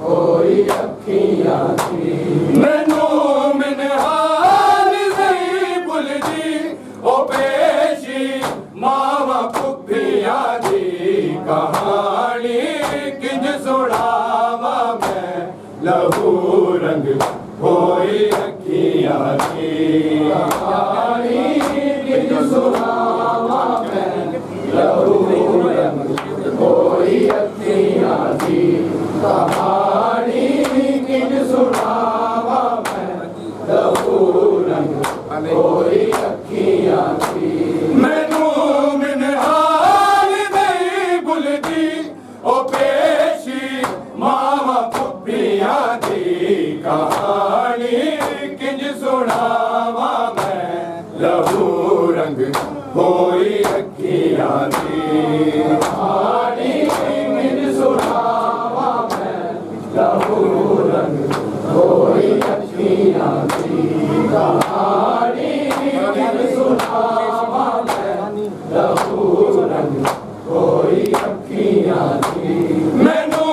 होई अखियां दी मैनू मिनहाल नहीं भुलदी ओ पेशी मावा पुफिया दी कहानी किंज सुनावा मैं लहू रंग होई अखियां दी कहानी किंज सुनावा मैं लहू रंग होई अखियां दी कहानी किंज सुनावा मैं लहू रंग होई अखियां दी मैनू मिनहाल नहीं भुलदी ओ पेशी मावा पुफिया दी कहानी किंज सुनावा मैं लहू रंग होई अखियां दी कहानी किंज सुनावा मैं लहू रंग होई अखियां दी कहानी किंज सुनावा मैं लहू रंग होई अखियां दी मैनू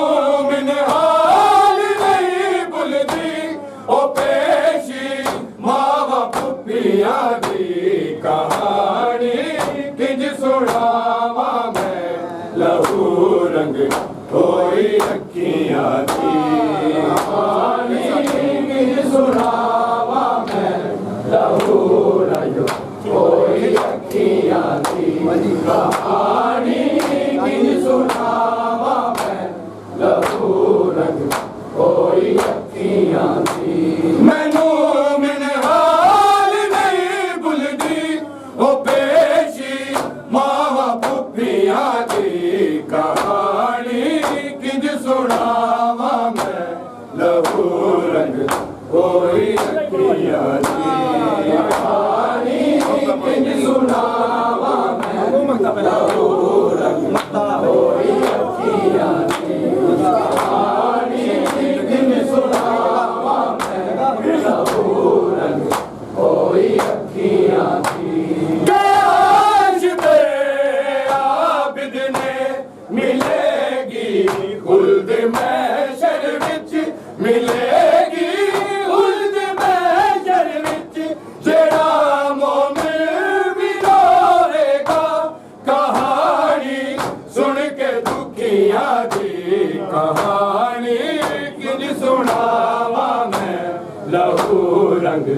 मिनहाल नहीं भुलदी ओ पेशी मावा पुफिया दी कहानी किंज सुनावा मैं लहू रंग होई अखियां दी कहानी किंज सुनावा मैं लहू रंग होई अखियां दी कहानी किंज सुनावा मैं लहू रंग होई अखियां दी मैनू मिनहाल नहीं भुलदी ओ पेशी मावा पुफिया दी कहानी किंज सुनावा मैं लहू रंग होई अखियां दी कहानी किंज सुनावा मैं लहू रंग होई अखियां दी कहानी किंज सुनावा मैं लहू रंग होई अखियां दी आबिद ने मिलेगी खुल्द महशर विच मिलेगी खुल्द महशर विच जेड़ा मोमिन भी रोएगा कहानी सुन के दुखियां दी कहानी किंज सुनावा मैं लहू रंग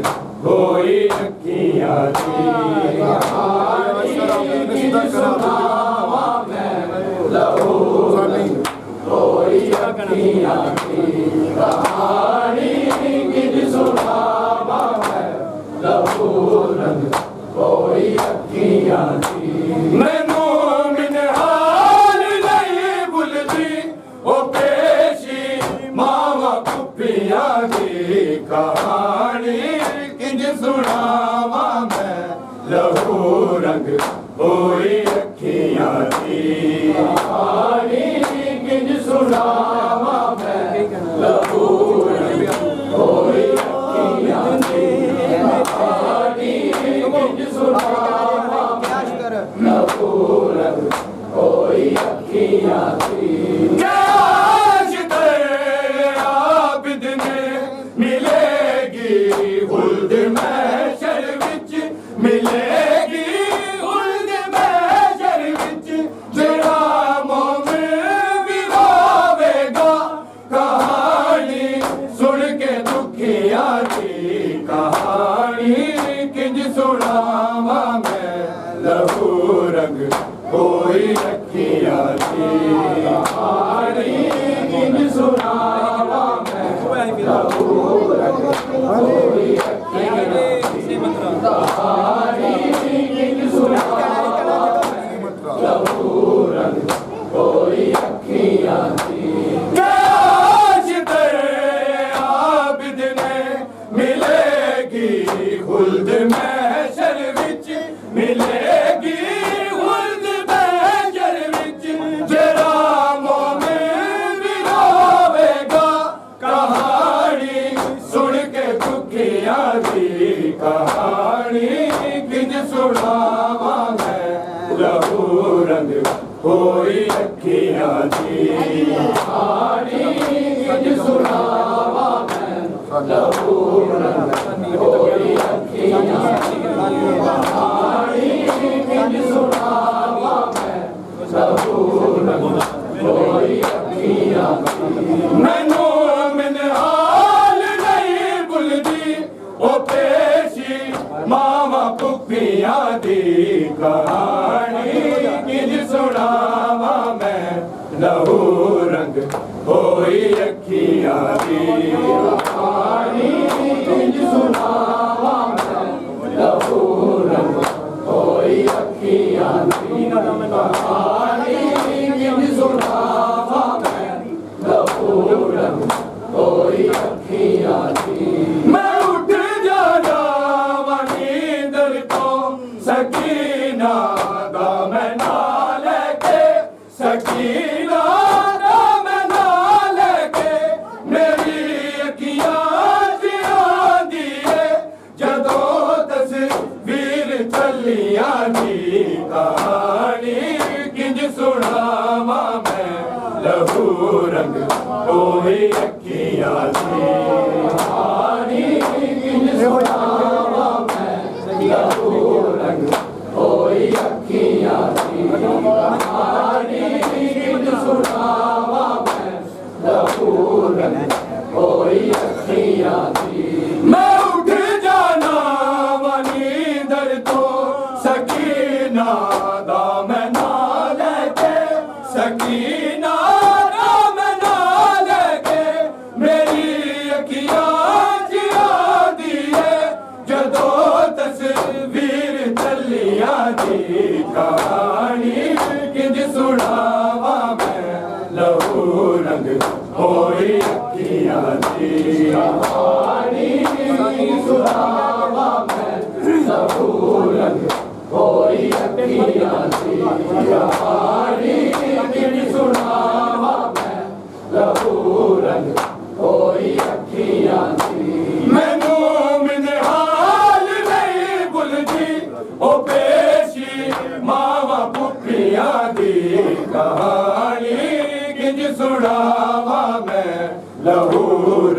होई अखियां दी कहानी किंज सुनावा मैं लहू रंग होई अखियां दी कहानी किंज सुनावा मैं लहू रंग होई अखियां दी मैनू मिनहाल नहीं भुलदी ओ पेशी मावा पुफिया दी कहानी किंज सुनावा मैं लहू रंग होई अखियां दी कहानी किंज सुनावा मैं लहू रंग होई अखियां दी कहानी किंज सुनावा मैं लहू रंग होई अखियां दी आबिद ने मिलेगी खुल्द महशर विच मिलेगी खुल्द महशर विच जेड़ा मोमिन भी रोवेगा कहानी सुन के दुखियां दी कहानी किंज सुनावा मैं लहू रंग होई अखियां दी कहानी किंज सुनावा मैं लहू रंग होई अखियां दी कहानी किंज सुनावा मैं लहू रंग होई अखियां दी आबिद ने मिलेगी खुल्द महशर विच मिलेगी खुल्द महशर विच जेड़ा मोमिन भी रोवेगा कहानी सुन के दुखियां दी कहानी किंज सुनावा मैं लहू रंग होई अखियां दी लहू रंग होई अखियां कहानी किंज सुनावा मैं लहू रंग होई अखियां मैनू मिनहाल नहीं भुलदी ओ पेशी मावा पुप्पियां दी कहानी किंज सुनावा मैं लहू रंग होई अखियां दी कहानी किंज सुनावा मैं लहू रंग होई अखियां दी कहानी किंज सुनावा मैं लहू रंग होई अखियां दी मैं उठ जाना नींदर तो सकीना दा मैं नाल के सकीना दा मैं नाल के मेरी अखियां जियांदी है जदों तस्वीर चलियां दी कहानी किंज सुनावा मैं लहू रंग होई अखियां दी कहानी किंज सुनावा मैं लहू रंग होई अखियां दी कहानी किंज सुनावा मैं लहू रंग होई अखियां दी मैं उठ जाना नींदर तो सकीना दा मैं नाल के सकीना दा मैं नाल के मेरी अखियां जियांदी है जदों तस्वीर चलियां दी कहानी किंज सुनावा मैं लहू रंग होई अखियां दी कहानी किंज सुनावा मैं लहू रंग होई अखियां दी कहानी किंज सुनावा मैं लहू रंग होई अखियां दी मैनू मिनहाल नहीं भुलदी ओ पेशी मावा पुप्पियां दी कहानी किंज सुनावा मैं लहू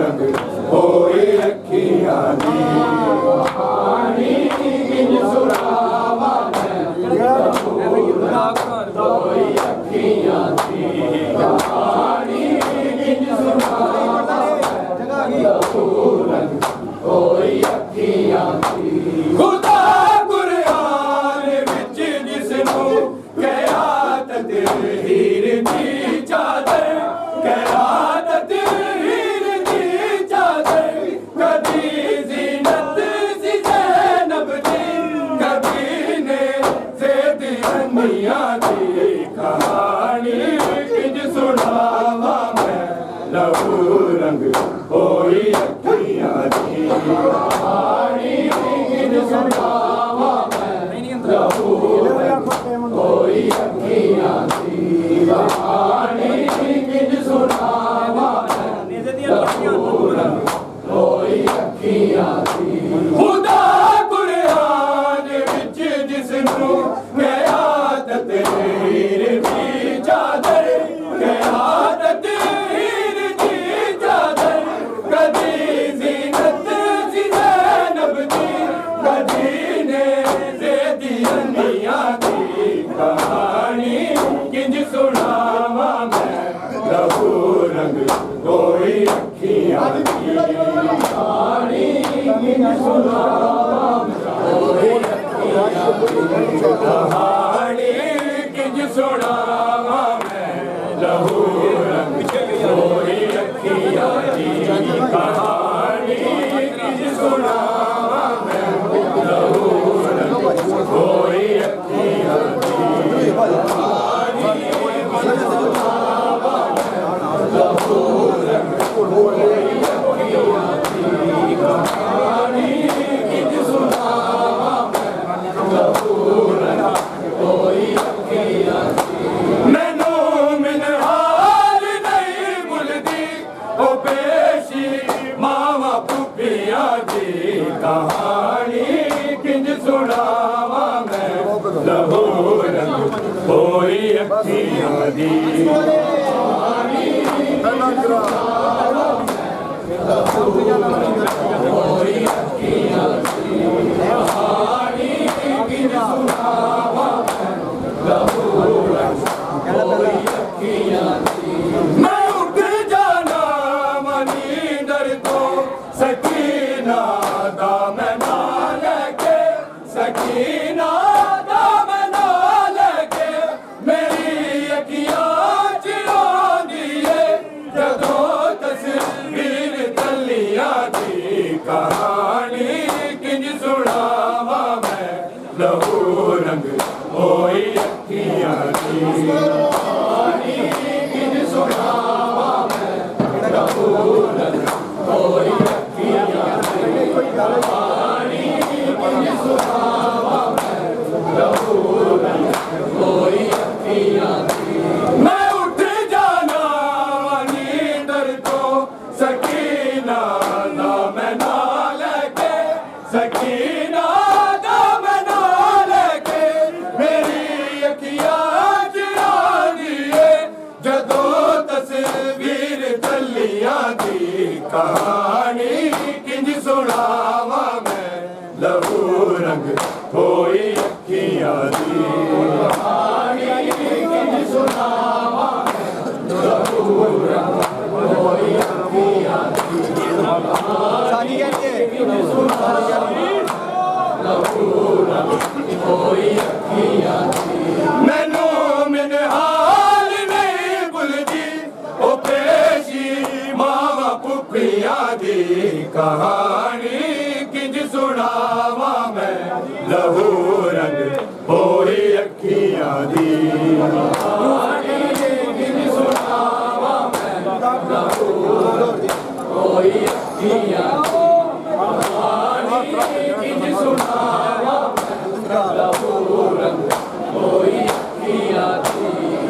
रंग होई अखियां दी कहानी किंज सुनावा मैं लहू रंग होई अखियां दी कहानी किंज सुनावा मैं लहू रंग होई अखियां दी खुदा कुरान विच जिसनू क़यात हीर दी चादर क़यात हीर दी चादर कभी ज़ीनत सी ज़ैनब दी कभी ने ज़ैद अन्निया दी कहानी किंज सुनावा मैं लहू रंग होई अखियां दी कहानी किंज सुनावा मैं लहू रंग होई अखियां दी कहानी किंज सुनावा मैं लहू रंग होई अखियां दी खुदा कुरान विच जिसनू क़यात हीर दी चादर क़यात हीर दी चादर कभी ज़ीनत सी ज़ैनब दी कभी ने ज़ैद अन्निया दी कहानी किंज सुनावा मैं लहू रंग होई अखियां दी कहानी किंज सुनावा मैं कहानी किंज सुनावा मैं लहू रंग होई अखियां दी कहानी किंज सुनावा मैं लहू रंग होई अखियां दी कहानी किंज सुनावा मैं लहू रंग होई अखियां दी कहानी किंज सुनावा मैं लहू रंग होई अखियां दी मैनू मिनहाल नहीं भुलदी ओ पेशी मावा पुप्पियां दी कहानी किंज सुनावा मैं लहू रंग होई अखियां दी कहानी किंज सुनावा मैं लहू रंग मैं उठ जाना मनींदर को सकीना दामना लेके सकीना दामना लेके मेरी अखियां चिरांदी है जदों तस्वीर तलियां दी कहानी किंज सुनावा मैं लहू रंग होई अखियां दी मैं उठ जाना नींदर को सकीना दामना लेके सकीना दामना लेके मेरी अखियां चिरांदी है जदों तस्वीर तलियां दी कहानी किंज सुनावा मैं लहू रंग होई अखियां दी मैनू मिन हाल नहीं भुलदी ओ पेशी मावा पुपिया दी कहानी किंज सुनावा मैं लहू रंग होई अखियां दी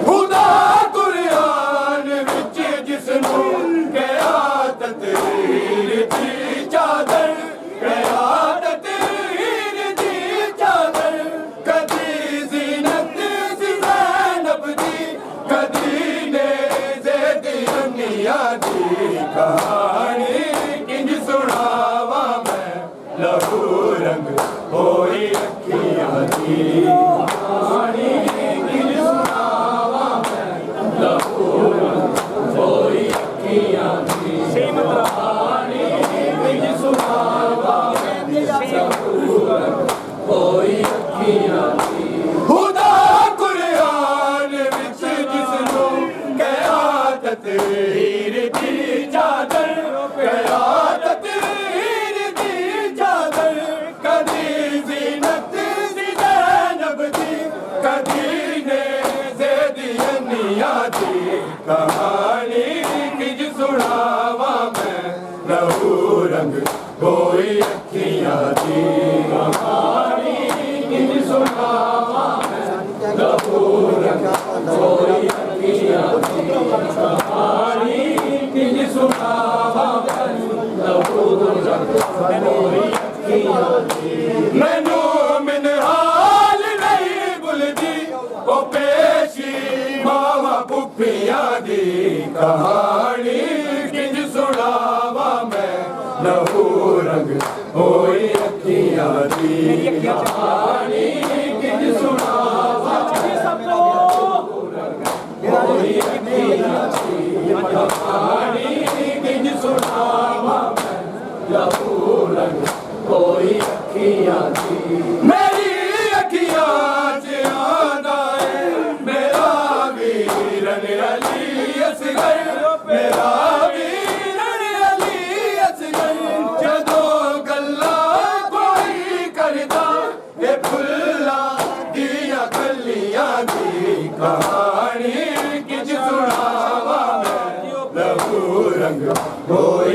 खुदा कुरान विच जिसनू क़यादत दी चादर क़यादत दी चादर कदी ज़ीनत सी ज़ैनब दी कदी नेज़े दी दुनिया दी कहानी किंज सुनावा मैं लहू रंग होई अखियां दी कहानी किंज सुनावा मैं लहू रंग होई अखियां दी कहानी किंज सुनावा मैं लहू रंग होई अखियां दी खुदा कुरान विच जिसनू क़यादत दी चादर क़यादत दी चादर कदी ज़ीनत सी ज़ैनब दी कदी नेज़े दी दुनिया दी कहानी किंज सुनावा मैं लहू रंग होई अखियां दी कहानी किंज सुनावा मैं लहू रंग होई अखियां दी कहानी किंज सुनावा मैं लहू रंग होई अखियां दी मैनू मिन हाल नहीं भुलदी ओ पेशी मावा पुपिया दी कहानी किंज सुनावा मैं लहू रंग होई अखियां दी कहानी किंज सुनावा होई अखियां दी कहानी किंज सुनावा मैं लहू रंग होई अखियां दी